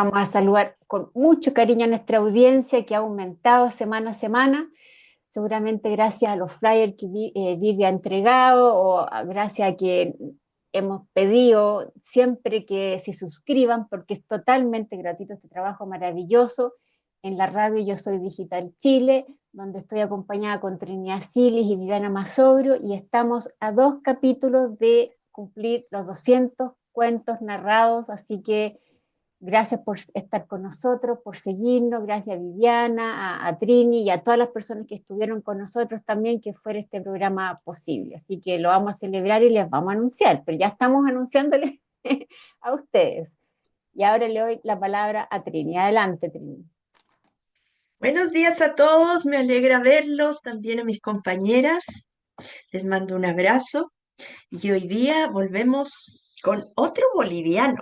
Vamos a saludar con mucho cariño a nuestra audiencia que ha aumentado semana a semana, seguramente gracias a los flyers que Vivi ha entregado gracias a que hemos pedido siempre que se suscriban porque es totalmente gratuito este trabajo maravilloso en la radio Yo Soy Digital Chile, donde estoy acompañada con Trinidad Silis y Viviana Masogro y estamos a 2 capítulos de cumplir los 200 cuentos narrados, así que gracias por estar con nosotros, por seguirnos, gracias a Viviana, a Trini y a todas las personas que estuvieron con nosotros también, que fuera este programa posible. Así que lo vamos a celebrar y les vamos a anunciar, pero ya estamos anunciándoles a ustedes. Y ahora le doy la palabra a Trini. Adelante, Trini. Buenos días a todos, me alegra verlos, también a mis compañeras. Les mando un abrazo y hoy día volvemos con otro boliviano.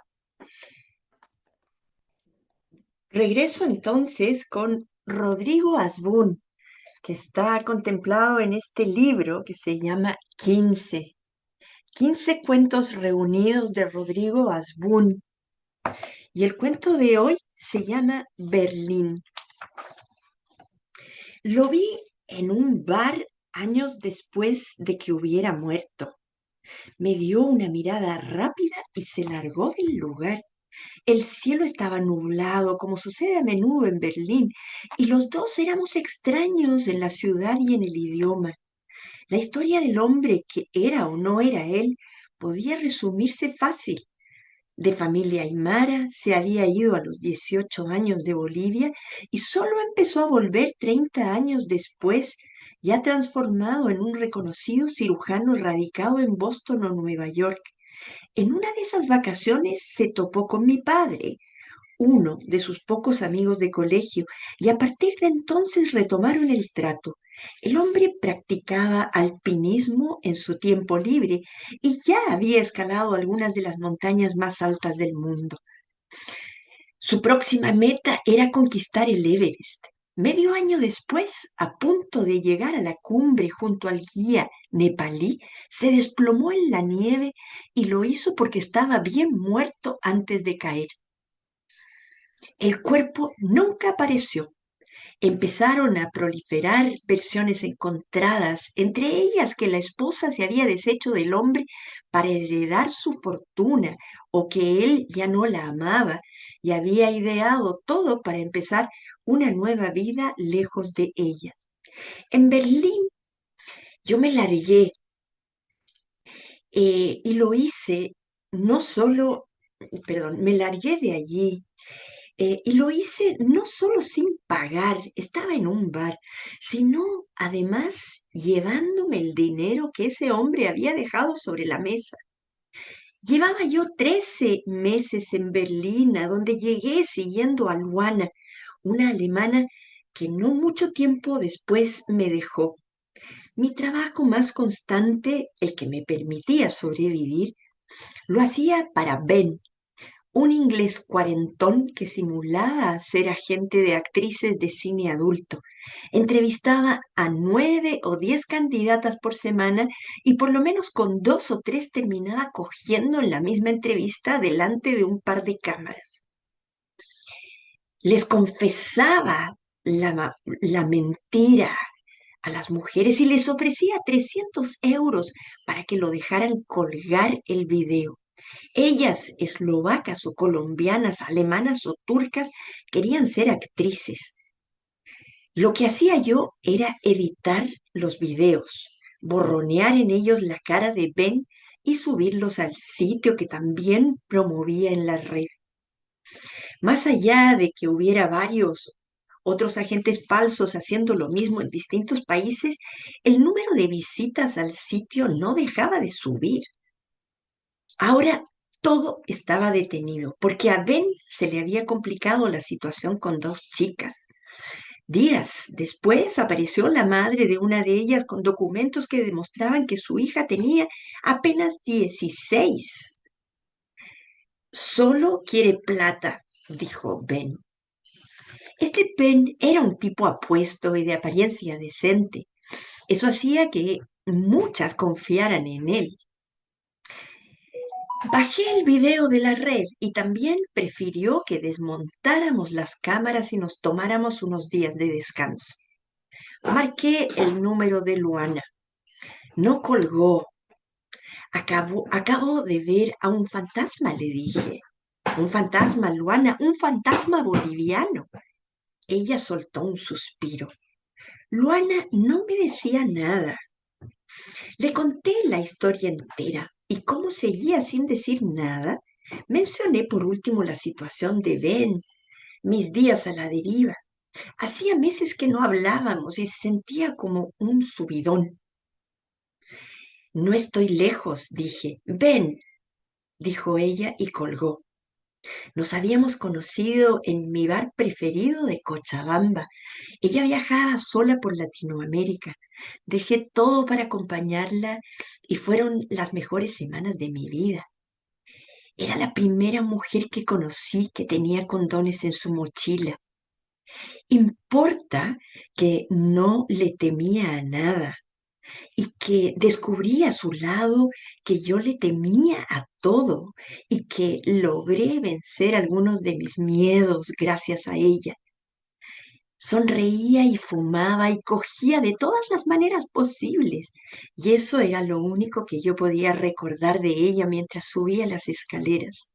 Regreso entonces con Rodrigo Asbun, que está contemplado en este libro que se llama 15 cuentos reunidos de Rodrigo Asbun. Y el cuento de hoy se llama Berlín. Lo vi en un bar años después de que hubiera muerto. Me dio una mirada rápida y se largó del lugar. El cielo estaba nublado, como sucede a menudo en Berlín, y los dos éramos extraños en la ciudad y en el idioma. La historia del hombre que era o no era él podía resumirse fácil. De familia aymara, se había ido a los 18 años de Bolivia y solo empezó a volver 30 años después, ya transformado en un reconocido cirujano radicado en Boston o Nueva York. En una de esas vacaciones se topó con mi padre, uno de sus pocos amigos de colegio, y a partir de entonces retomaron el trato. El hombre practicaba alpinismo en su tiempo libre y ya había escalado algunas de las montañas más altas del mundo. Su próxima meta era conquistar el Everest. Medio año después, a punto de llegar a la cumbre junto al guía nepalí, se desplomó en la nieve y lo hizo porque estaba bien muerto antes de caer. El cuerpo nunca apareció. Empezaron a proliferar versiones encontradas, entre ellas que la esposa se había deshecho del hombre para heredar su fortuna o que él ya no la amaba y había ideado todo para empezar una nueva vida lejos de ella. En Berlín yo me largué y lo hice no solo, perdón, me largué de allí. Y lo hice no solo sin pagar, estaba en un bar, sino además llevándome el dinero que ese hombre había dejado sobre la mesa. Llevaba yo 13 meses en Berlín, a donde llegué siguiendo a Luana, una alemana que no mucho tiempo después me dejó. Mi trabajo más constante, el que me permitía sobrevivir, lo hacía para Ben, un inglés cuarentón que simulaba ser agente de actrices de cine adulto. Entrevistaba a 9 o 10 candidatas por semana y por lo menos con 2 o 3 terminaba cogiendo en la misma entrevista delante de un par de cámaras. Les confesaba la mentira a las mujeres y les ofrecía 300 euros para que lo dejaran colgar el video. Ellas, eslovacas o colombianas, alemanas o turcas, querían ser actrices. Lo que hacía yo era editar los videos, borronear en ellos la cara de Ben y subirlos al sitio que también promovía en la red. Más allá de que hubiera varios otros agentes falsos haciendo lo mismo en distintos países, el número de visitas al sitio no dejaba de subir. Ahora todo estaba detenido porque a Ben se le había complicado la situación con 2 chicas. Días después apareció la madre de una de ellas con documentos que demostraban que su hija tenía apenas 16. Solo quiere plata, dijo Ben. Este Ben era un tipo apuesto y de apariencia decente. Eso hacía que muchas confiaran en él. Bajé el video de la red y también prefirió que desmontáramos las cámaras y nos tomáramos unos días de descanso. Marqué el número de Luana. No colgó. Acabo de ver a un fantasma, le dije. Un fantasma, Luana, un fantasma boliviano. Ella soltó un suspiro. Luana no me decía nada. Le conté la historia entera y cómo seguía sin decir nada. Mencioné por último la situación de Ben, mis días a la deriva. Hacía meses que no hablábamos y sentía como un subidón. No estoy lejos, dije. Ven, dijo ella y colgó. Nos habíamos conocido en mi bar preferido de Cochabamba. Ella viajaba sola por Latinoamérica. Dejé todo para acompañarla y fueron las mejores semanas de mi vida. Era la primera mujer que conocí que tenía condones en su mochila. Importa que no le temía a nada y que descubrí a su lado que yo le temía a todo y que logré vencer algunos de mis miedos gracias a ella. Sonreía y fumaba y cogía de todas las maneras posibles, y eso era lo único que yo podía recordar de ella mientras subía las escaleras.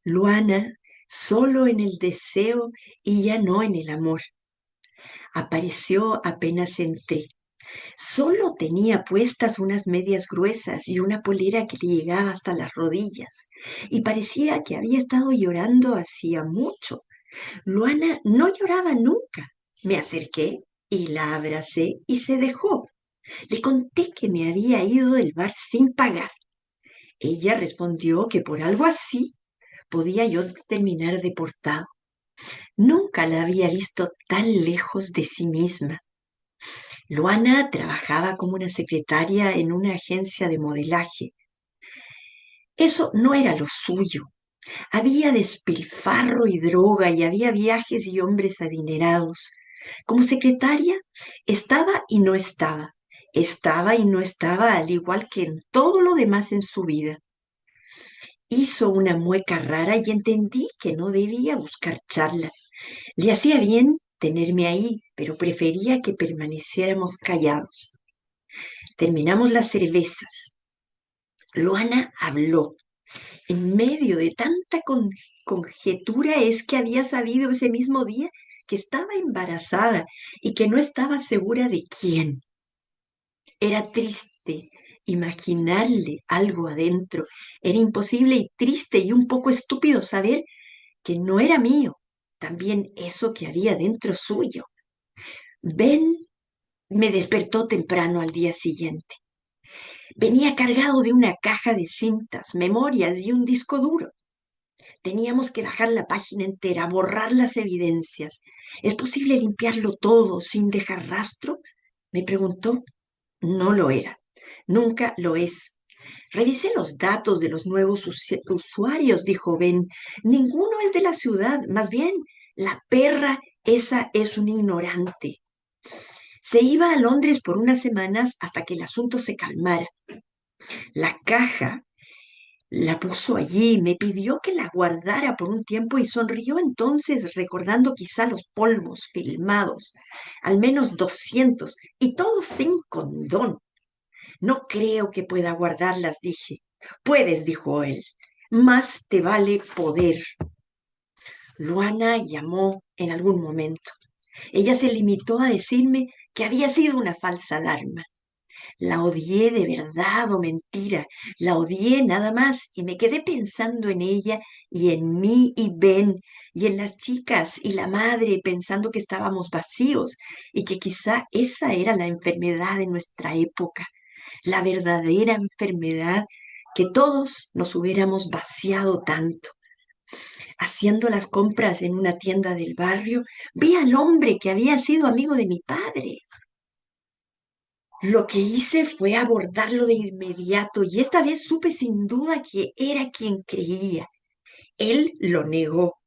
Luana, solo en el deseo y ya no en el amor. Apareció apenas entré. Solo tenía puestas unas medias gruesas y una polera que le llegaba hasta las rodillas, y parecía que había estado llorando hacía mucho. Luana no lloraba nunca. Me acerqué y la abracé y se dejó. Le conté que me había ido del bar sin pagar. Ella respondió que por algo así podía yo terminar deportado. Nunca la había visto tan lejos de sí misma. Luana trabajaba como una secretaria en una agencia de modelaje. Eso no era lo suyo. Había despilfarro y droga y había viajes y hombres adinerados. Como secretaria, estaba y no estaba. Estaba y no estaba, al igual que en todo lo demás en su vida. Hizo una mueca rara y entendí que no debía buscar charla. Le hacía bien tenerme ahí, pero prefería que permaneciéramos callados. Terminamos las cervezas. Luana habló. En medio de tanta conjetura es que había sabido ese mismo día que estaba embarazada y que no estaba segura de quién. Era triste imaginarle algo adentro. Era imposible y triste y un poco estúpido saber que no era mío. También eso que había dentro suyo. Ben me despertó temprano al día siguiente. Venía cargado de una caja de cintas, memorias y un disco duro. Teníamos que bajar la página entera, borrar las evidencias. ¿Es posible limpiarlo todo sin dejar rastro? Me preguntó. No lo era. Nunca lo es. Revisé los datos de los nuevos usuarios, dijo Ben. Ninguno es de la ciudad. Más bien, la perra esa es un ignorante. Se iba a Londres por unas semanas hasta que el asunto se calmara. La caja la puso allí, me pidió que la guardara por un tiempo y sonrió entonces recordando quizá los polvos filmados, al menos 200, y todos sin condón. No creo que pueda guardarlas, dije. Puedes, dijo él. Más te vale poder. Luana llamó en algún momento. Ella se limitó a decirme que había sido una falsa alarma. La odié de verdad o mentira, la odié nada más y me quedé pensando en ella y en mí y Ben y en las chicas y la madre pensando que estábamos vacíos y que quizá esa era la enfermedad de nuestra época, la verdadera enfermedad que todos nos hubiéramos vaciado tanto. Haciendo las compras en una tienda del barrio, vi al hombre que había sido amigo de mi padre. Lo que hice fue abordarlo de inmediato y esta vez supe sin duda que era quien creía. Él lo negó.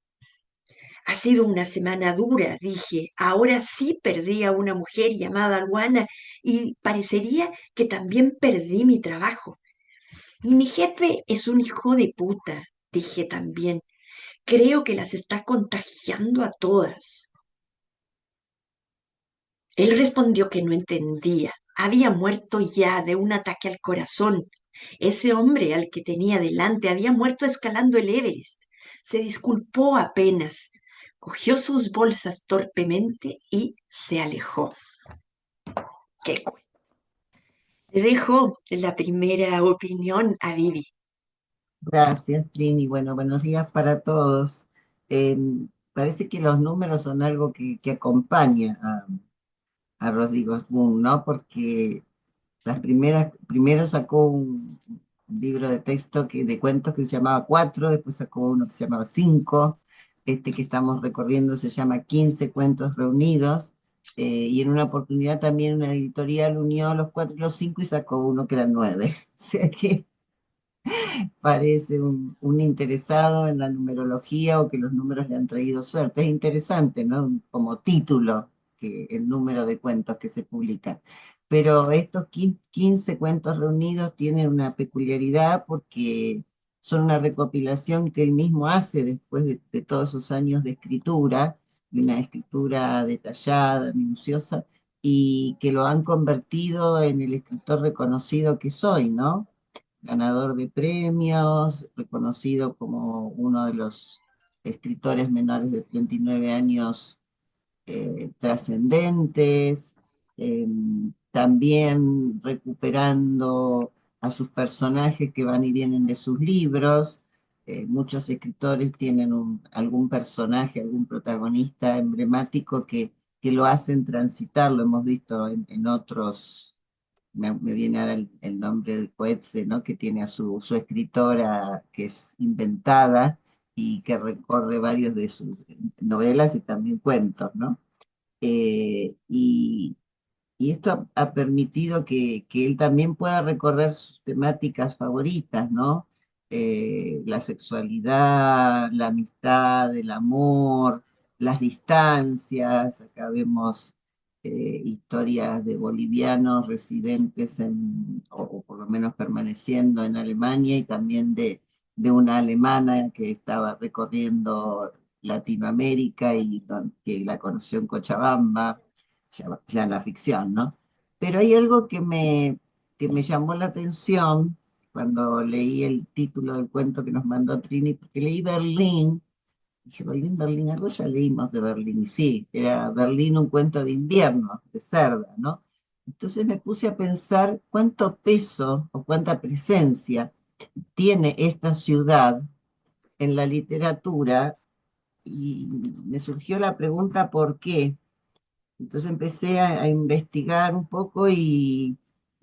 Ha sido una semana dura, dije. Ahora sí perdí a una mujer llamada Luana y parecería que también perdí mi trabajo. Y mi jefe es un hijo de puta, dije también. Creo que las está contagiando a todas. Él respondió que no entendía. Había muerto ya de un ataque al corazón. Ese hombre al que tenía delante había muerto escalando el Everest. Se disculpó apenas, cogió sus bolsas torpemente y se alejó. ¡Qué Le dejo la primera opinión a Vivi. Gracias, Trini. Bueno, buenos días para todos. Eh, Parece que los números son algo que acompaña a Rodrigo Boom, ¿no? Porque primero sacó un libro de texto de cuentos que se llamaba Cuatro, después sacó uno que se llamaba Cinco, este que estamos recorriendo se llama 15 cuentos reunidos, y en una oportunidad también una editorial unió los cuatro y los cinco y sacó uno que eran nueve. O sea que parece un interesado en la numerología o que los números le han traído suerte. Es interesante, ¿no? Como título, que el número de cuentos que se publican. Pero estos 15 cuentos reunidos tienen una peculiaridad porque son una recopilación que él mismo hace después de todos esos años de escritura, de una escritura detallada, minuciosa, y que lo han convertido en el escritor reconocido que soy, ¿no? Ganador de premios, reconocido como uno de los escritores menores de 39 años trascendentes, eh, también recuperando a sus personajes que van y vienen de sus libros. Muchos escritores tienen algún personaje, algún protagonista emblemático que lo hacen transitar, lo hemos visto en otros. Me viene ahora el nombre de Coetzee, ¿no? Que tiene a su escritora que es inventada y que recorre varios de sus novelas y también cuentos, ¿no? Y esto ha permitido que él también pueda recorrer sus temáticas favoritas, ¿no? La sexualidad, la amistad, el amor, las distancias. Acá vemos historias de bolivianos residentes o por lo menos permaneciendo en Alemania y también de una alemana que estaba recorriendo Latinoamérica y que la conoció en Cochabamba ya en la ficción, ¿no? Pero hay algo que me llamó la atención cuando leí el título del cuento que nos mandó Trini, porque leí Berlín, dije, Berlín, Berlín, algo ya leímos de Berlín, y sí, era Berlín un cuento de invierno, de Cerda, ¿no? Entonces me puse a pensar cuánto peso o cuánta presencia tiene esta ciudad en la literatura y me surgió la pregunta ¿por qué? Entonces empecé a investigar un poco y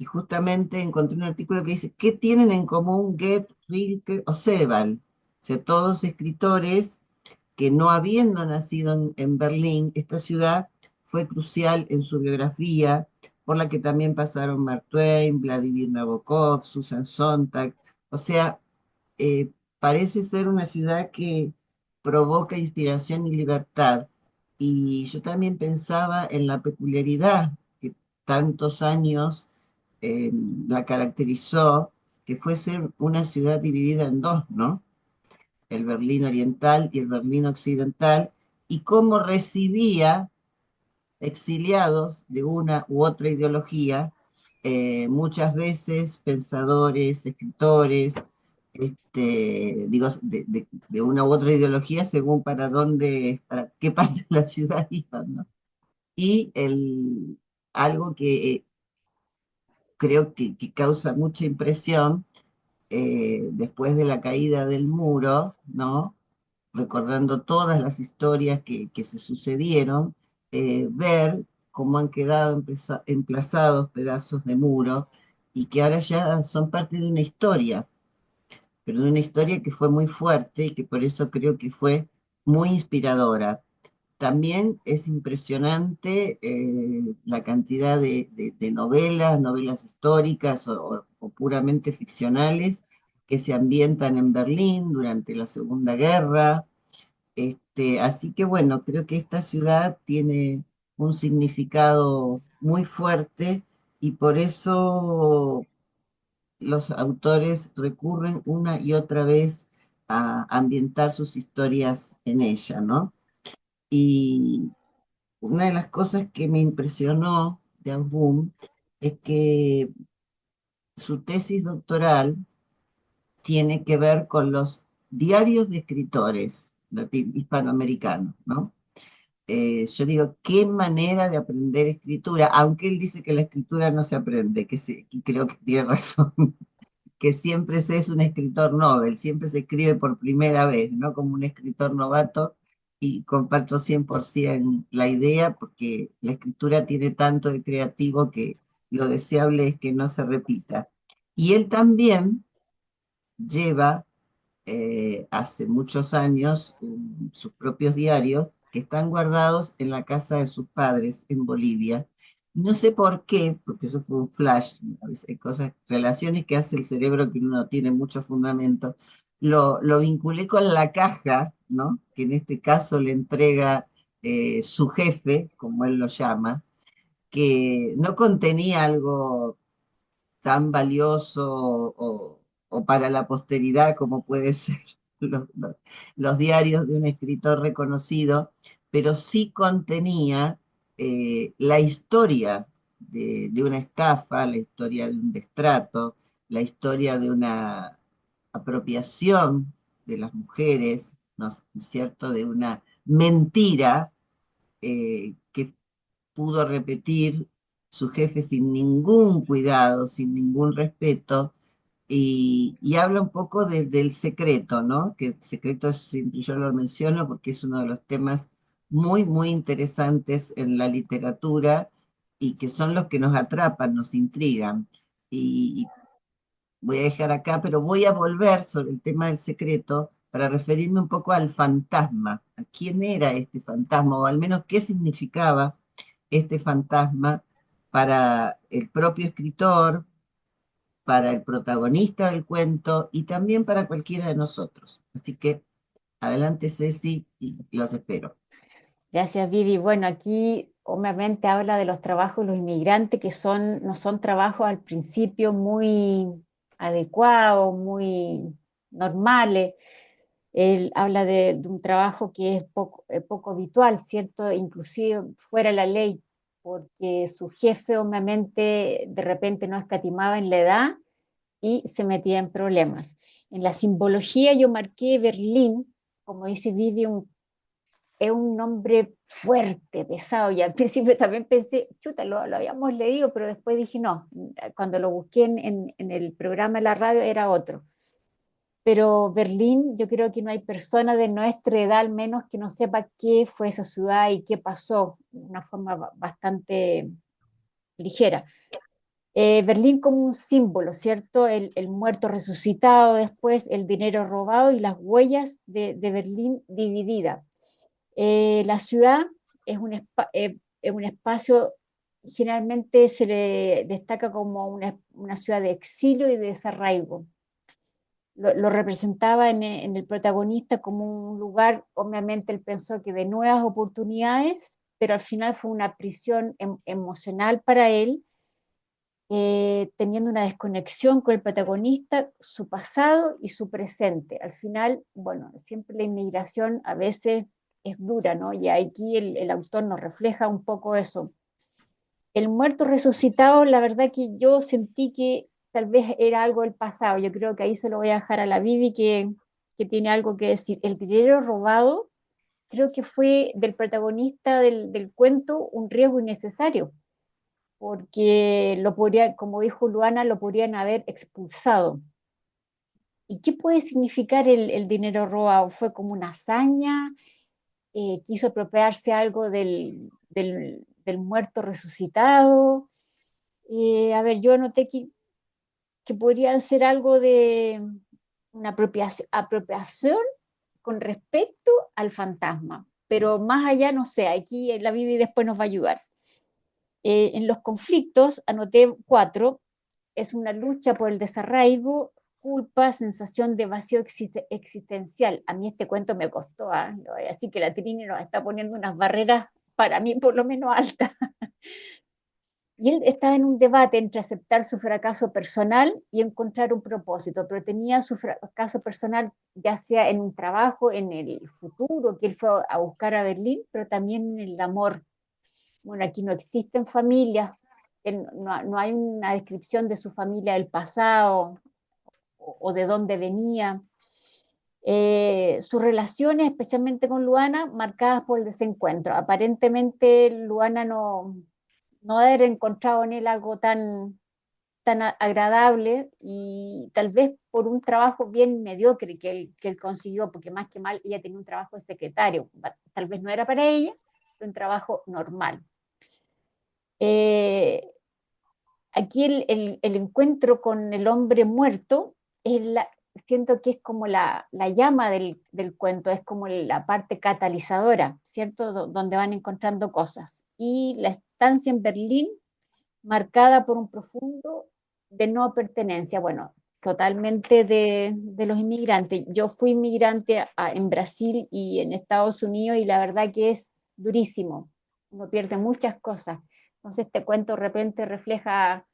justamente encontré un artículo que dice, ¿qué tienen en común Goethe, Rilke o Sebald? O sea, todos escritores que no habiendo nacido en Berlín, esta ciudad fue crucial en su biografía, por la que también pasaron Mark Twain, Vladimir Nabokov, Susan Sontag. O sea, parece ser una ciudad que provoca inspiración y libertad. Y yo también pensaba en la peculiaridad que tantos años la caracterizó, que fue ser una ciudad dividida en dos, ¿no? El Berlín Oriental y el Berlín Occidental, y cómo recibía exiliados de una u otra ideología, muchas veces pensadores, escritores, digo, de una u otra ideología según para qué parte de la ciudad iban, ¿no? Y algo que creo que causa mucha impresión después de la caída del muro, ¿no? Recordando todas las historias que se sucedieron, ver cómo han quedado emplazados pedazos de muro y que ahora ya son parte de una historia, pero de una historia que fue muy fuerte y que por eso creo que fue muy inspiradora. También es impresionante la cantidad de novelas históricas o puramente ficcionales que se ambientan en Berlín durante la Segunda Guerra. Así que bueno, creo que esta ciudad tiene un significado muy fuerte y por eso los autores recurren una y otra vez a ambientar sus historias en ella, ¿no? Y una de las cosas que me impresionó de Aubun es que su tesis doctoral tiene que ver con los diarios de escritores hispanoamericanos, ¿no? Yo digo, qué manera de aprender escritura, aunque él dice que la escritura no se aprende, y creo que tiene razón, que siempre se es un escritor novel, siempre se escribe por primera vez, no como un escritor novato, y comparto 100% la idea, porque la escritura tiene tanto de creativo que lo deseable es que no se repita. Y él también lleva hace muchos años sus propios diarios que están guardados en la casa de sus padres en Bolivia. No sé por qué, porque eso fue un flash, a veces hay cosas, relaciones que hace el cerebro que uno no tiene mucho fundamento. Lo vinculé con la caja, ¿no? Que en este caso le entrega su jefe, como él lo llama, que no contenía algo tan valioso o para la posteridad como puede ser los diarios de un escritor reconocido, pero sí contenía la historia de una estafa, la historia de un destrato, la historia de una apropiación de las mujeres, ¿no es cierto?, de una mentira que pudo repetir su jefe sin ningún cuidado, sin ningún respeto, y habla un poco del secreto, ¿no? Que el secreto siempre yo lo menciono porque es uno de los temas muy, muy interesantes en la literatura y que son los que nos atrapan, nos intrigan. Y voy a dejar acá, pero voy a volver sobre el tema del secreto para referirme un poco al fantasma, a quién era este fantasma, o al menos qué significaba este fantasma para el propio escritor, para el protagonista del cuento y también para cualquiera de nosotros. Así que adelante, Ceci, y los espero. Gracias, Vivi. Bueno, aquí obviamente habla de los trabajos de los inmigrantes que no son trabajos al principio muy adecuados, muy normales. Él habla de un trabajo que es poco habitual, ¿cierto? Inclusive fuera de la ley, porque su jefe obviamente de repente no escatimaba en la edad y se metía en problemas. En la simbología yo marqué Berlín, como dice Vivi, es un nombre fuerte, pesado, y al principio también pensé, chuta, lo habíamos leído, pero después dije, no, cuando lo busqué en el programa de la radio era otro. Pero Berlín, yo creo que no hay persona de nuestra edad al menos que no sepa qué fue esa ciudad y qué pasó de una forma bastante ligera. Berlín como un símbolo, ¿cierto? El muerto resucitado después, el dinero robado y las huellas de Berlín dividida. La ciudad es un espacio, generalmente se le destaca como una ciudad de exilio y de desarraigo. Lo representaba en el protagonista como un lugar, obviamente él pensó que de nuevas oportunidades, pero al final fue una prisión emocional para él, teniendo una desconexión con el protagonista, su pasado y su presente. Al final, bueno, siempre la inmigración a veces es dura, ¿no? Y aquí el autor nos refleja un poco eso. El muerto resucitado, la verdad que yo sentí que tal vez era algo del pasado. Yo creo que ahí se lo voy a dejar a la Bibi que tiene algo que decir. El dinero robado creo que fue del protagonista del cuento un riesgo innecesario porque lo podría, como dijo Luana, lo podrían haber expulsado. ¿Y qué puede significar el dinero robado? ¿Fue como una hazaña? ¿Quiso apropiarse algo del muerto resucitado? A ver, yo anoté que podría ser algo de una apropiación con respecto al fantasma, pero más allá no sé, aquí la Bibi después nos va a ayudar. En los conflictos, anoté cuatro, es una lucha por el desarraigo, culpa, sensación de vacío existencial. A mí este cuento me costó, así que la Trini nos está poniendo unas barreras, para mí por lo menos altas. Y él estaba en un debate entre aceptar su fracaso personal y encontrar un propósito, pero tenía su fracaso personal ya sea en un trabajo, en el futuro, que él fue a buscar a Berlín, pero también en el amor. Bueno, aquí no existen familias, no hay una descripción de su familia del pasado o de dónde venía. Sus relaciones, especialmente con Luana, marcadas por el desencuentro. Aparentemente Luana no haber encontrado en él algo tan agradable y tal vez por un trabajo bien mediocre que él consiguió, porque más que mal ella tenía un trabajo de secretario, tal vez no era para ella, pero un trabajo normal. Eh, Aquí el encuentro con el hombre muerto es siento que es como la llama del cuento, es como la parte catalizadora, ¿cierto? Donde van encontrando cosas. Y la estancia en Berlín marcada por un profundo de no pertenencia, bueno, totalmente de los inmigrantes. Yo fui inmigrante en Brasil y en Estados Unidos y la verdad que es durísimo, uno pierde muchas cosas. Entonces este cuento de repente refleja,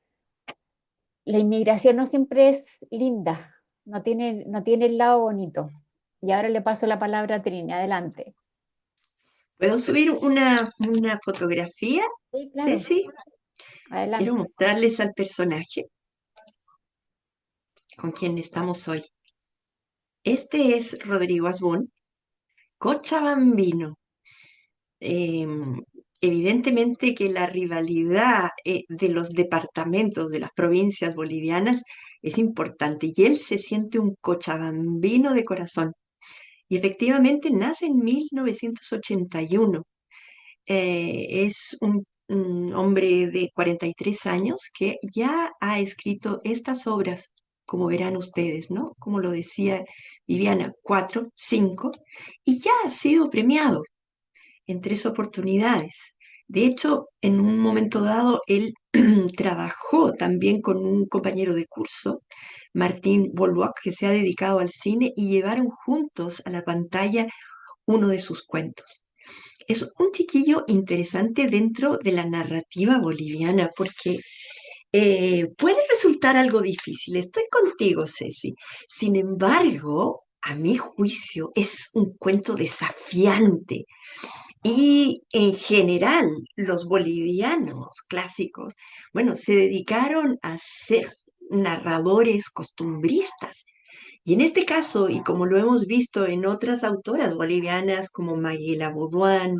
la inmigración no siempre es linda, no tiene el lado bonito. Y ahora le paso la palabra a Trini, adelante. ¿Puedo subir una fotografía, Sí, claro, Ceci? Quiero adelante. mostrarles al personaje con quien estamos hoy. Este es Rodrigo Asbun, cochabambino. Eh, Evidentemente que la rivalidad de los departamentos, de las provincias bolivianas, es importante y él se siente un cochabambino de corazón. Y efectivamente nace en 1981. Es un hombre de 43 años que ya ha escrito estas obras, como verán ustedes, ¿no? Como lo decía Viviana, cuatro, cinco, y ya ha sido premiado en tres oportunidades. De hecho, en un momento dado, él trabajó también con un compañero de curso, Martín Bollock, que se ha dedicado al cine, y llevaron juntos a la pantalla uno de sus cuentos. Es un chiquillo interesante dentro de la narrativa boliviana porque puede resultar algo difícil. Estoy contigo, Ceci. Sin embargo, a mi juicio, es un cuento desafiante. Y en general, los bolivianos clásicos, bueno, se dedicaron a ser narradores costumbristas. Y en este caso, y como lo hemos visto en otras autoras bolivianas como Mayela Boduán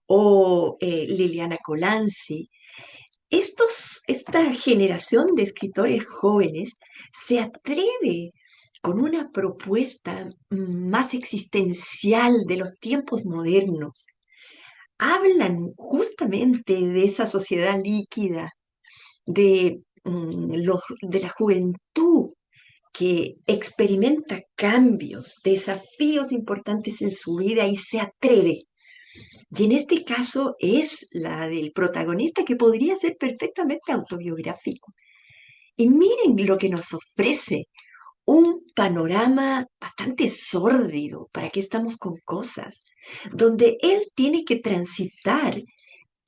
o Liliana Colanzi, esta generación de escritores jóvenes se atreve con una propuesta más existencial de los tiempos modernos. Hablan justamente de esa sociedad líquida, de la juventud que experimenta cambios, desafíos importantes en su vida y se atreve. Y en este caso es la del protagonista que podría ser perfectamente autobiográfico. Y miren lo que nos ofrece, un panorama bastante sórdido, ¿para qué estamos con cosas? Donde él tiene que transitar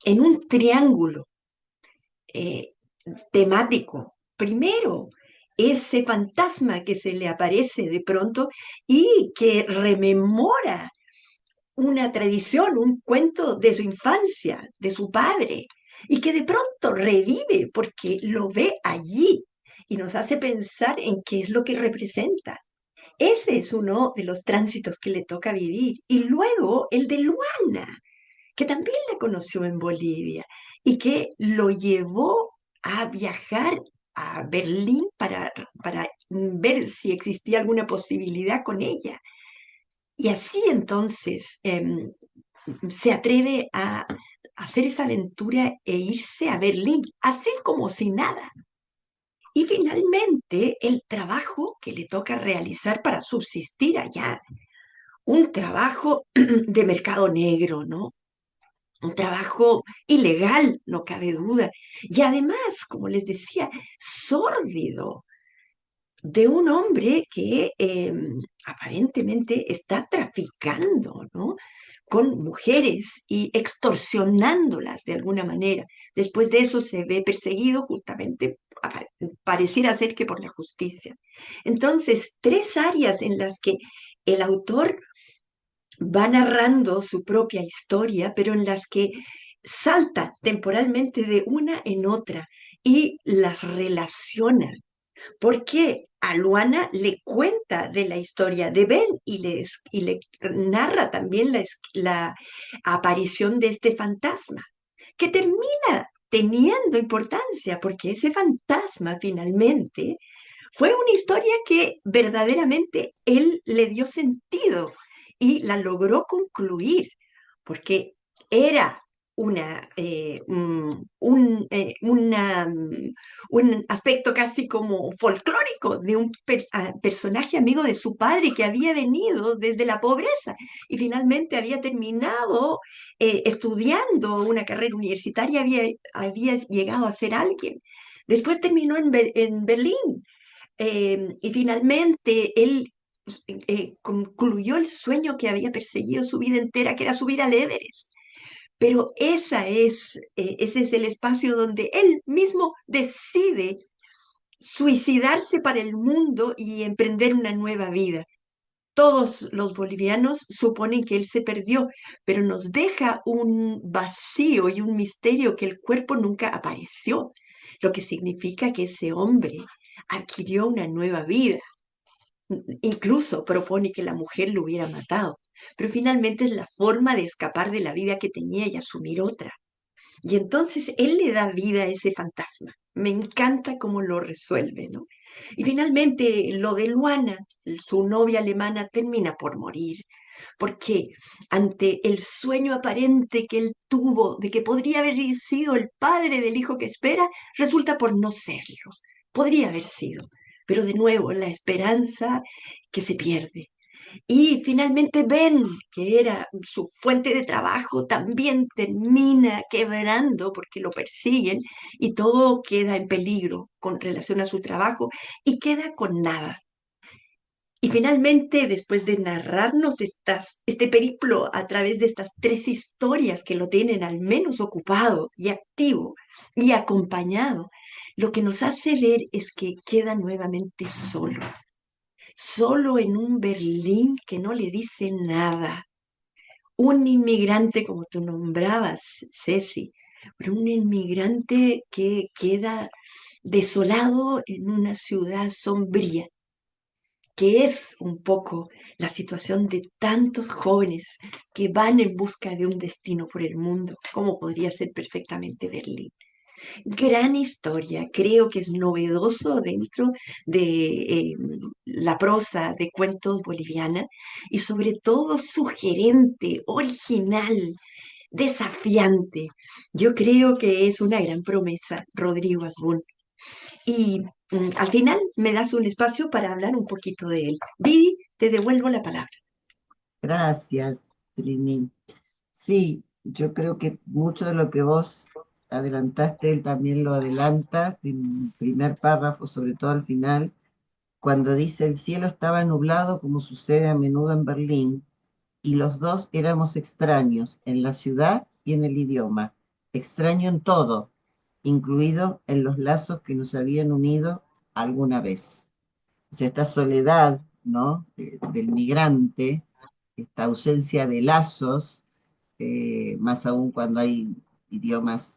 en un triángulo eh, temático. Primero, ese fantasma que se le aparece de pronto y que rememora una tradición, un cuento de su infancia, de su padre, y que de pronto revive porque lo ve allí y nos hace pensar en qué es lo que representa. Ese es uno de los tránsitos que le toca vivir. Y luego el de Luana, que también la conoció en Bolivia y que lo llevó a viajar a Berlín para ver si existía alguna posibilidad con ella. Y así entonces se atreve a hacer esa aventura e irse a Berlín, así como si nada. Y finalmente el trabajo que le toca realizar para subsistir allá, un trabajo de mercado negro, ¿no? Un trabajo ilegal, no cabe duda. Y además, como les decía, sórdido, de un hombre que aparentemente está traficando, ¿no? con mujeres y extorsionándolas de alguna manera. Después de eso se ve perseguido justamente, pareciera ser que por la justicia. Entonces, tres áreas en las que el autor va narrando su propia historia, pero en las que salta temporalmente de una en otra y las relaciona, porque a Luana le cuenta de la historia de Ben y le narra también la aparición de este fantasma, que termina teniendo importancia, porque ese fantasma finalmente fue una historia que verdaderamente él le dio sentido y la logró concluir, porque era un aspecto casi como folclórico de un personaje amigo de su padre que había venido desde la pobreza y finalmente había terminado estudiando una carrera universitaria, había llegado a ser alguien. Después terminó en Berlín y finalmente él concluyó el sueño que había perseguido su vida entera, que era subir al Everest. Pero ese es el espacio donde él mismo decide suicidarse para el mundo y emprender una nueva vida. Todos los bolivianos suponen que él se perdió, pero nos deja un vacío y un misterio que el cuerpo nunca apareció, lo que significa que ese hombre adquirió una nueva vida. Incluso propone que la mujer lo hubiera matado, pero finalmente es la forma de escapar de la vida que tenía y asumir otra. Y entonces él le da vida a ese fantasma. Me encanta cómo lo resuelve, ¿no? Y finalmente lo de Luana, su novia alemana, termina por morir, porque ante el sueño aparente que él tuvo de que podría haber sido el padre del hijo que espera, resulta por no serlo. Podría haber sido, pero de nuevo la esperanza que se pierde. Y finalmente Ben, que era su fuente de trabajo, también termina quebrando porque lo persiguen y todo queda en peligro con relación a su trabajo y queda con nada. Y finalmente, después de narrarnos este periplo a través de estas tres historias que lo tienen al menos ocupado y activo y acompañado, lo que nos hace ver es que queda nuevamente solo, solo en un Berlín que no le dice nada. Un inmigrante, como tú nombrabas, Ceci, pero un inmigrante que queda desolado en una ciudad sombría, que es un poco la situación de tantos jóvenes que van en busca de un destino por el mundo, como podría ser perfectamente Berlín. Gran historia, creo que es novedoso dentro de la prosa de cuentos boliviana y sobre todo sugerente, original, desafiante. Yo creo que es una gran promesa, Rodrigo Asbun. Y al final me das un espacio para hablar un poquito de él. Vivi, te devuelvo la palabra. Gracias, Trini. Sí, yo creo que mucho de lo que vos adelantaste, él también lo adelanta, en el primer párrafo, sobre todo al final, cuando dice el cielo estaba nublado, como sucede a menudo en Berlín, y los dos éramos extraños en la ciudad y en el idioma, extraño en todo, incluido en los lazos que nos habían unido alguna vez. O sea, esta soledad, ¿no? Del migrante, esta ausencia de lazos, más aún cuando hay idiomas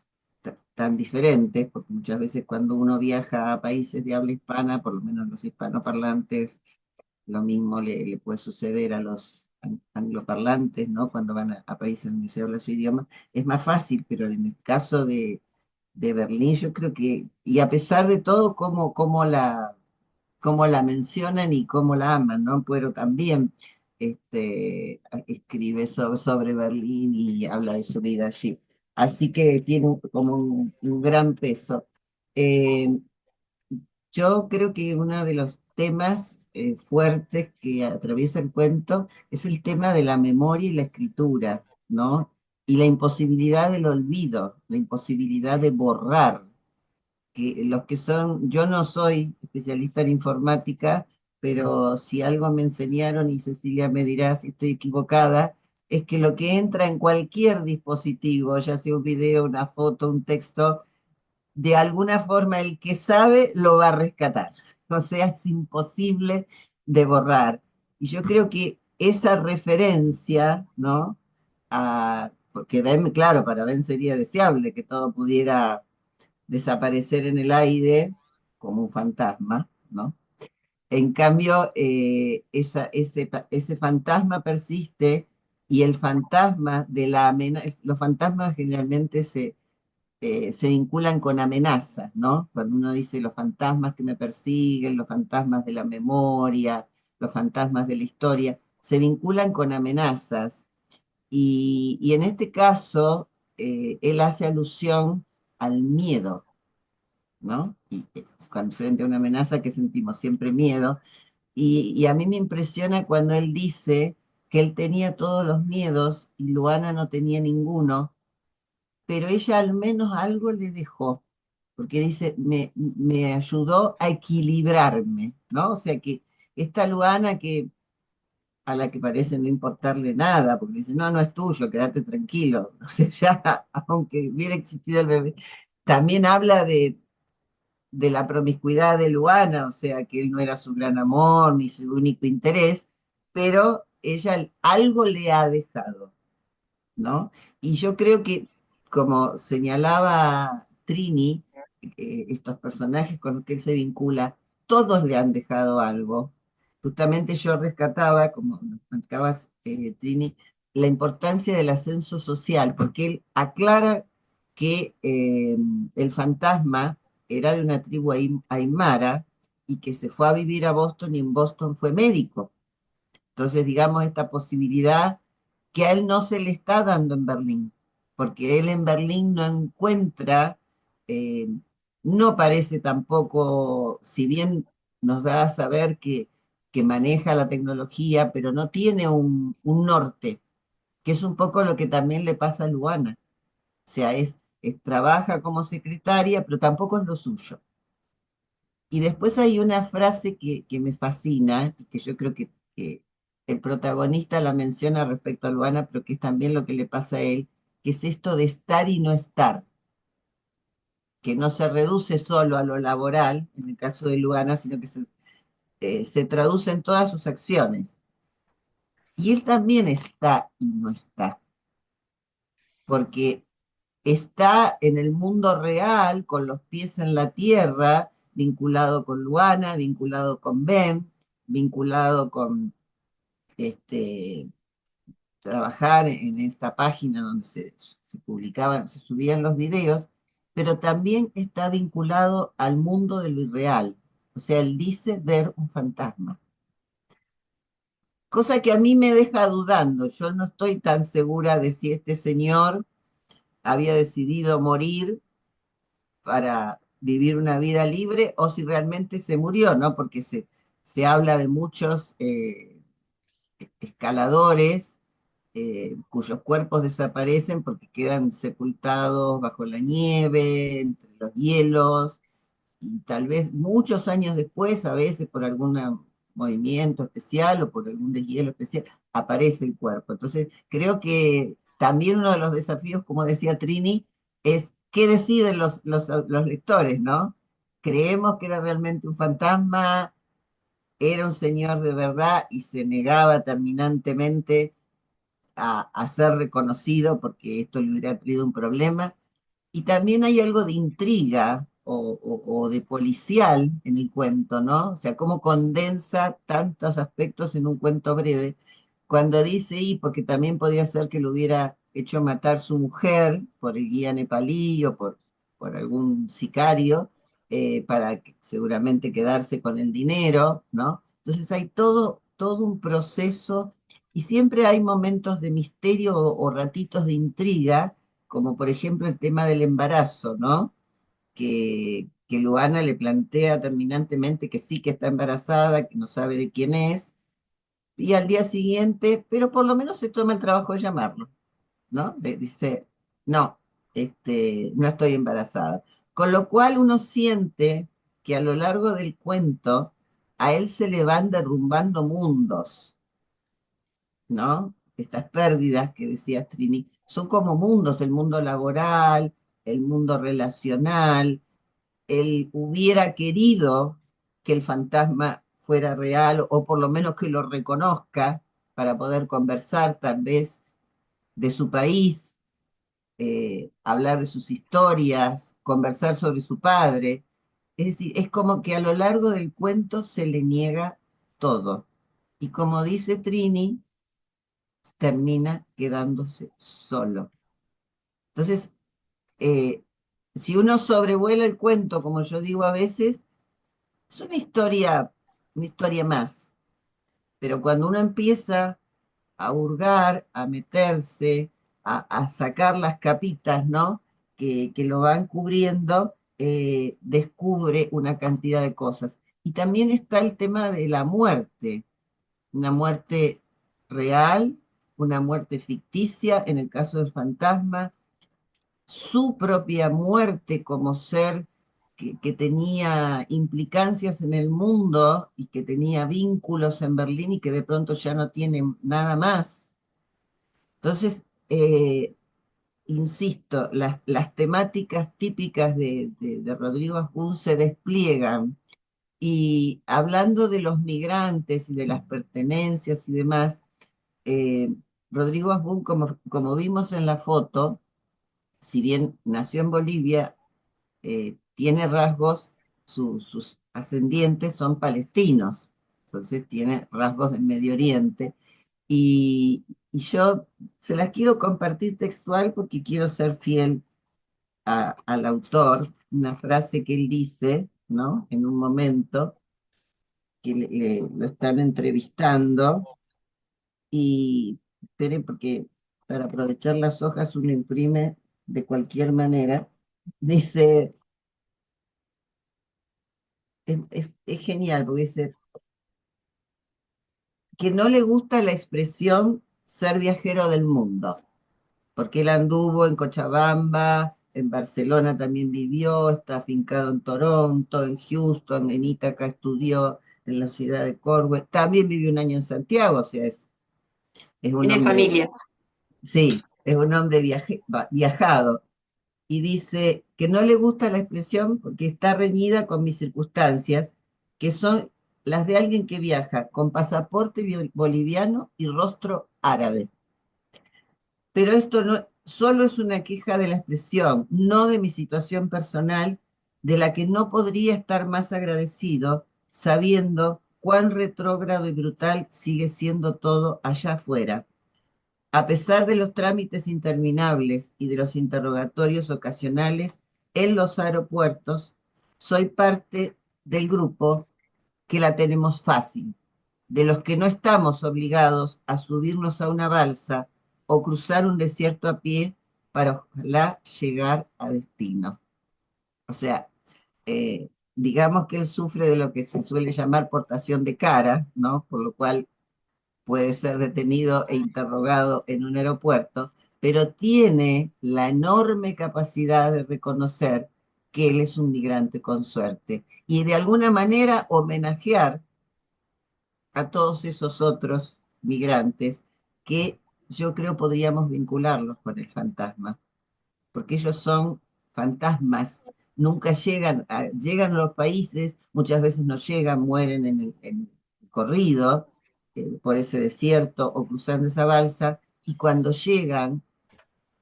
tan diferentes, porque muchas veces cuando uno viaja a países de habla hispana, por lo menos los hispanoparlantes, lo mismo le puede suceder a los angloparlantes, ¿no? Cuando van a países donde se habla su idioma, es más fácil, pero en el caso de Berlín, yo creo que, y a pesar de todo, cómo la mencionan y cómo la aman, ¿no? Pero también escribe sobre Berlín y habla de su vida allí. Así que tiene como un gran peso. Eh, yo creo que uno de los temas fuertes que atraviesa el cuento es el tema de la memoria y la escritura, ¿no? Y la imposibilidad del olvido, la imposibilidad de borrar que los que son, yo no soy especialista en informática, pero si algo me enseñaron, y Cecilia me dirá si estoy equivocada, es que lo que entra en cualquier dispositivo, ya sea un video, una foto, un texto, de alguna forma el que sabe lo va a rescatar. O sea, es imposible de borrar. Y yo creo que esa referencia, ¿no? Porque Ben, claro, para Ben sería deseable que todo pudiera desaparecer en el aire como un fantasma, ¿no? En cambio, ese fantasma persiste y el fantasma de la amenaza, los fantasmas generalmente se vinculan con amenazas, ¿no? Cuando uno dice los fantasmas que me persiguen, los fantasmas de la memoria, los fantasmas de la historia, se vinculan con amenazas. Y en este caso, él hace alusión al miedo, ¿no? Y cuando frente a una amenaza que sentimos siempre miedo. Y a mí me impresiona cuando él dice que él tenía todos los miedos y Luana no tenía ninguno, pero ella al menos algo le dejó, porque dice, me ayudó a equilibrarme, ¿no? O sea que esta Luana a la que parece no importarle nada, porque dice, no, no es tuyo, quédate tranquilo. O sea, ya, aunque hubiera existido el bebé, también habla de la promiscuidad de Luana, o sea, que él no era su gran amor ni su único interés, pero ella algo le ha dejado, ¿no? Y yo creo que, como señalaba Trini, estos personajes con los que él se vincula, todos le han dejado algo. Justamente yo rescataba, como nos marcabas, Trini, la importancia del ascenso social, porque él aclara que el fantasma era de una tribu aymara y que se fue a vivir a Boston y en Boston fue médico. Entonces, digamos, esta posibilidad que a él no se le está dando en Berlín, porque él en Berlín no encuentra, eh, no parece tampoco, si bien nos da a saber que maneja la tecnología, pero no tiene un norte, que es un poco lo que también le pasa a Luana. O sea, trabaja como secretaria, pero tampoco es lo suyo. Y después hay una frase que me fascina y que yo creo que el protagonista la menciona respecto a Luana, pero que es también lo que le pasa a él, que es esto de estar y no estar, que no se reduce solo a lo laboral, en el caso de Luana, sino que se traduce en todas sus acciones. Y él también está y no está, porque está en el mundo real, con los pies en la tierra, vinculado con Luana, vinculado con Ben, vinculado con este, trabajar en esta página donde se publicaban, se subían los videos, pero también está vinculado al mundo de lo irreal. O sea, él dice ver un fantasma. Cosa que a mí me deja dudando. Yo no estoy tan segura de si este señor había decidido morir para vivir una vida libre o si realmente se murió, ¿no? Porque se habla de muchos escaladores cuyos cuerpos desaparecen porque quedan sepultados bajo la nieve, entre los hielos, y tal vez muchos años después, a veces por algún movimiento especial o por algún deshielo especial, aparece el cuerpo. Entonces, creo que también uno de los desafíos, como decía Trini, es qué deciden los lectores, ¿no? ¿Creemos que era realmente un fantasma? ¿Era un señor de verdad y se negaba terminantemente a ser reconocido porque esto le hubiera traído un problema? Y también hay algo de intriga o de policial en el cuento, ¿no? O sea, cómo condensa tantos aspectos en un cuento breve, cuando dice, y porque también podía ser que lo hubiera hecho matar su mujer por el guía nepalí o por algún sicario, para seguramente quedarse con el dinero, ¿no? Entonces hay todo un proceso y siempre hay momentos de misterio o ratitos de intriga como por ejemplo el tema del embarazo, ¿no? Que Luana le plantea terminantemente que sí que está embarazada, que no sabe de quién es, y al día siguiente, pero por lo menos se toma el trabajo de llamarlo, ¿no? Le dice, no, no estoy embarazada. Con lo cual uno siente que a lo largo del cuento a él se le van derrumbando mundos, ¿no? estas pérdidas que decías, Trini, son como mundos, el mundo laboral, el mundo relacional. Él hubiera querido que el fantasma fuera real o por lo menos que lo reconozca para poder conversar tal vez de su país, hablar de sus historias, conversar sobre su padre. Es decir, es como que a lo largo del cuento se le niega todo. Y como dice Trini, termina quedándose solo. Entonces, eh, si uno sobrevuela el cuento, como yo digo a veces, es una historia más. Pero cuando uno empieza a hurgar, a meterse, a sacar las capitas, ¿no? Que lo van cubriendo, descubre una cantidad de cosas. Y también está el tema de la muerte, una muerte real, una muerte ficticia, en el caso del fantasma, su propia muerte como ser que tenía implicancias en el mundo y que tenía vínculos en Berlín y que de pronto ya no tiene nada más. Entonces, insisto, las temáticas típicas de Rodrigo Asbun se despliegan. Y hablando de los migrantes y de las pertenencias y demás, eh, Rodrigo Asbun, como vimos en la foto, si bien nació en Bolivia, tiene rasgos, sus ascendientes son palestinos, entonces tiene rasgos de Medio Oriente. Y yo se las quiero compartir textual porque quiero ser fiel al autor, una frase que él dice, ¿no? En un momento que lo están entrevistando y, esperen porque para aprovechar las hojas uno imprime de cualquier manera, dice, es genial porque dice que no le gusta la expresión ser viajero del mundo porque él anduvo en Cochabamba, en Barcelona también vivió, está afincado en Toronto, en Houston, en Ítaca estudió en la ciudad de Cornwall, también vivió un año en Santiago, o sea, es un Tiene hombre, familia. sí, es un hombre viajado. Y dice que no le gusta la expresión porque está reñida con mis circunstancias, que son las de alguien que viaja con pasaporte boliviano y rostro árabe. Pero esto no solo es una queja de la expresión, no de mi situación personal, de la que no podría estar más agradecido, sabiendo cuán retrógrado y brutal sigue siendo todo allá afuera. A pesar de los trámites interminables y de los interrogatorios ocasionales en los aeropuertos, soy parte del grupo que la tenemos fácil, de los que no estamos obligados a subirnos a una balsa o cruzar un desierto a pie para ojalá llegar a destino. O sea, digamos que él sufre de lo que se suele llamar portación de cara, ¿no? Por lo cual puede ser detenido e interrogado en un aeropuerto, pero tiene la enorme capacidad de reconocer que él es un migrante con suerte y de alguna manera homenajear a todos esos otros migrantes que yo creo podríamos vincularlos con el fantasma, porque ellos son fantasmas, nunca llegan a los países, muchas veces no llegan, mueren en el corrido por ese desierto o cruzando esa balsa, y cuando llegan,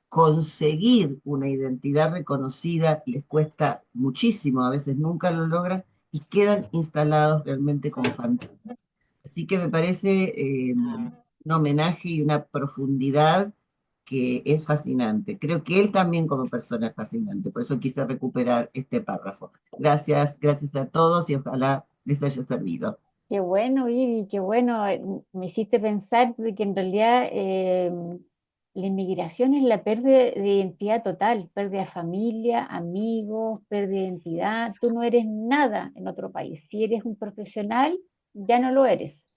conseguir una identidad reconocida les cuesta muchísimo, a veces nunca lo logran y quedan instalados realmente como fantasmas. Así que me parece un homenaje y una profundidad que es fascinante. Creo que él también como persona es fascinante, por eso quise recuperar este párrafo. Gracias, gracias a todos y ojalá les haya servido. Qué bueno, Vivi, qué bueno. Me hiciste pensar de que en realidad la inmigración es la pérdida de identidad total, pérdida de familia, amigos, pérdida de identidad. Tú no eres nada en otro país. Si eres un profesional, ya no lo eres,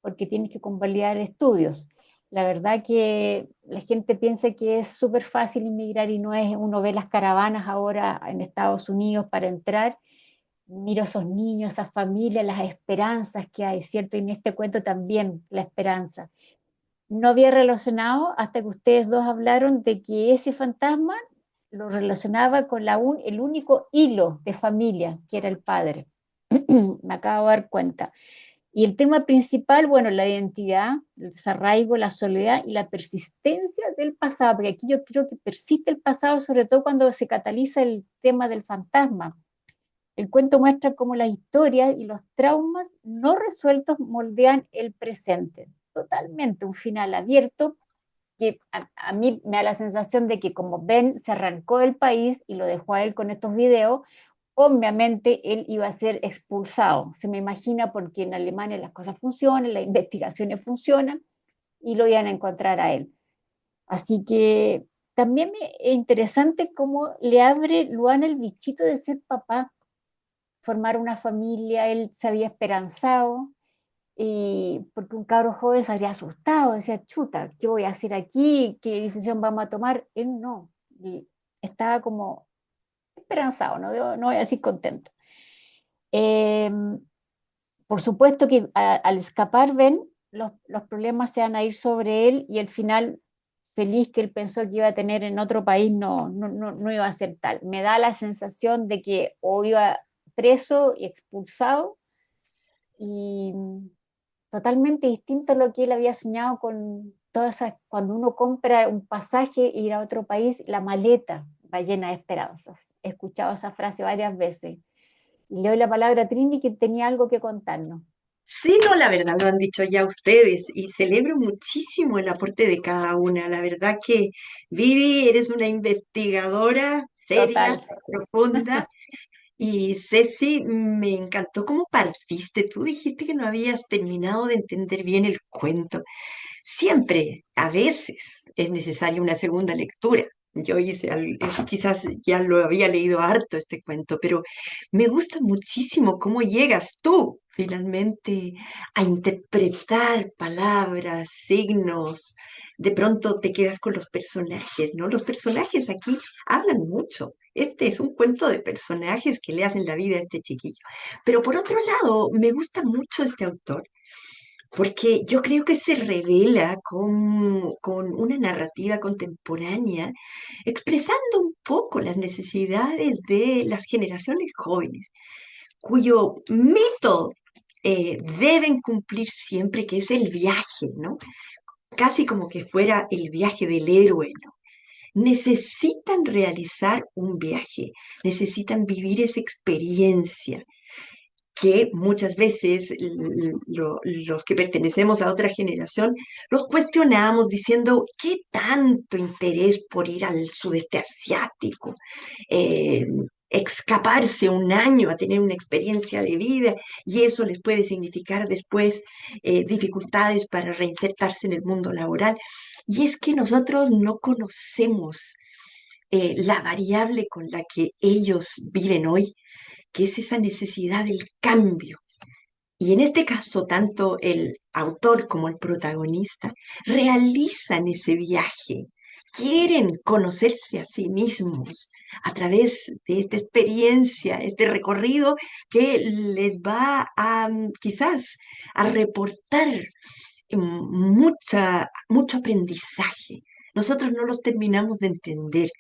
porque tienes que convalidar estudios. La verdad que la gente piensa que es súper fácil inmigrar y no es. Uno ve las caravanas ahora en Estados Unidos para entrar, miro a esos niños, esas familias, las esperanzas que hay, ¿cierto? Y en este cuento también la esperanza. no había relacionado hasta que ustedes dos hablaron de que ese fantasma lo relacionaba con el único hilo de familia, que era el padre. Me acabo de dar cuenta. Y el tema principal, bueno, la identidad, el desarraigo, la soledad y la persistencia del pasado, porque aquí yo creo que persiste el pasado, sobre todo cuando se cataliza el tema del fantasma. El cuento muestra cómo las historias y los traumas no resueltos moldean el presente. Totalmente un final abierto que a mí me da la sensación de que como Ben se arrancó del país y lo dejó a él con estos videos, obviamente él iba a ser expulsado. Se me imagina porque en Alemania las cosas funcionan, las investigaciones funcionan y lo iban a encontrar a él. Así que también es interesante cómo le abre Luana el bichito de ser papá, formar una familia, él se había esperanzado, y porque un cabro joven se habría asustado, decía, chuta, ¿qué voy a hacer aquí? ¿Qué decisión vamos a tomar? Él no, y estaba como esperanzado, no voy a decir contento. Eh, por supuesto que al escapar Ben, los problemas se van a ir sobre él y el final feliz que él pensó que iba a tener en otro país no iba a ser tal. Me da la sensación de que o iba preso y expulsado y totalmente distinto a lo que él había soñado con todas esas, cuando uno compra un pasaje e ir a otro país, la maleta va llena de esperanzas. He escuchado esa frase varias veces. Y le doy la palabra a Trini que tenía algo que contarnos. Sí, no, la verdad lo han dicho ya ustedes y celebro muchísimo el aporte de cada una. La verdad que Vivi, eres una investigadora seria, Total. profunda. Y Ceci, me encantó cómo partiste. Tú dijiste que no habías terminado de entender bien el cuento. Siempre, a veces, es necesaria una segunda lectura. Yo quizás ya lo había leído harto este cuento, pero me gusta muchísimo cómo llegas tú finalmente a interpretar palabras, signos. De pronto te quedas con los personajes, ¿no? Los personajes aquí hablan mucho. Este es un cuento de personajes que le hacen la vida a este chiquillo. Pero por otro lado, me gusta mucho este autor porque yo creo que se revela con una narrativa contemporánea, expresando un poco las necesidades de las generaciones jóvenes, cuyo mito deben cumplir siempre, que es el viaje, ¿no? Casi como que fuera el viaje del héroe, ¿no? Necesitan realizar un viaje, necesitan vivir esa experiencia que muchas veces los que pertenecemos a otra generación los cuestionamos diciendo, ¿qué tanto interés por ir al sudeste asiático? Eh, Escaparse un año a tener una experiencia de vida y eso les puede significar después dificultades para reinsertarse en el mundo laboral. Y es que nosotros no conocemos la variable con la que ellos viven hoy, que es esa necesidad del cambio. Y en este caso, tanto el autor como el protagonista realizan ese viaje, quieren conocerse a sí mismos a través de esta experiencia, este recorrido que les va a quizás a reportar mucho aprendizaje. Nosotros no los terminamos de entender,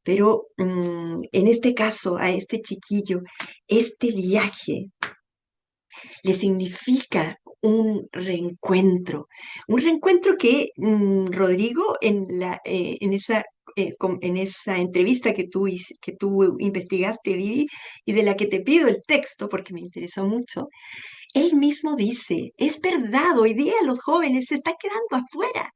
pero en este caso, a este chiquillo, este viaje le significa un reencuentro que Rodrigo en esa entrevista que tú investigaste, Vivi, y de la que te pido el texto porque me interesó mucho, él mismo dice, es verdad, hoy día los jóvenes se están quedando afuera.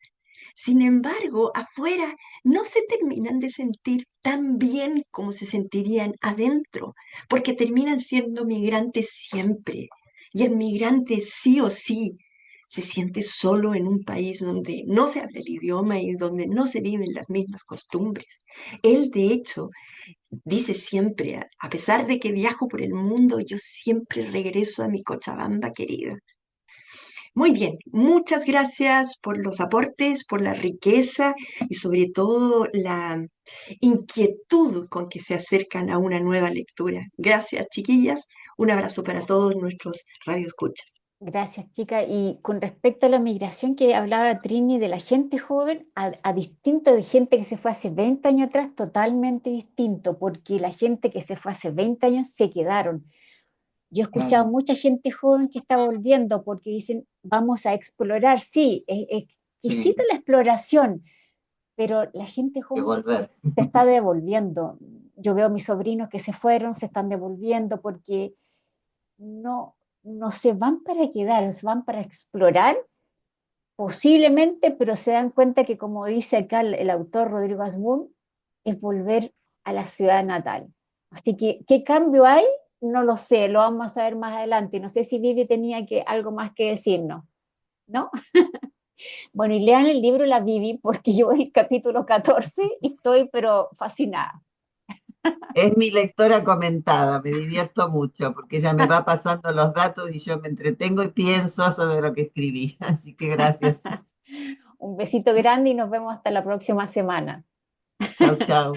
Sin embargo, afuera no se terminan de sentir tan bien como se sentirían adentro, porque terminan siendo migrantes siempre. Y el migrante sí o sí se siente solo en un país donde no se habla el idioma y donde no se viven las mismas costumbres. Él, de hecho, dice siempre, a pesar de que viajo por el mundo, yo siempre regreso a mi Cochabamba querida. Muy bien, muchas gracias por los aportes, por la riqueza y sobre todo la inquietud con que se acercan a una nueva lectura. Gracias, chiquillas. Un abrazo para todos nuestros radioescuchas. Gracias, chica. Y con respecto a la migración que hablaba Trini de la gente joven, a distinto de gente que se fue hace 20 años atrás, totalmente distinto, porque la gente que se fue hace 20 años se quedaron. Yo he escuchado Claro, mucha gente joven que está volviendo porque dicen, vamos a explorar. Sí, es sí, exquisita la exploración, pero la gente que joven volver. se está devolviendo. Yo veo a mis sobrinos que se fueron, se están devolviendo porque no, no se van para quedar, se van para explorar posiblemente, pero se dan cuenta que, como dice acá el autor Rodrigo Asbun, es volver a la ciudad natal. Así que, ¿qué cambio hay? No lo sé, lo vamos a ver más adelante. No sé si Vivi tenía algo más que decirnos, ¿no? Bueno, y lean el libro La Vivi, porque yo voy en capítulo 14 y estoy pero fascinada. Es mi lectora comentada, me divierto mucho porque ella me va pasando los datos y yo me entretengo y pienso sobre lo que escribí. Así que gracias. Un besito grande y nos vemos hasta la próxima semana. Chau, chau.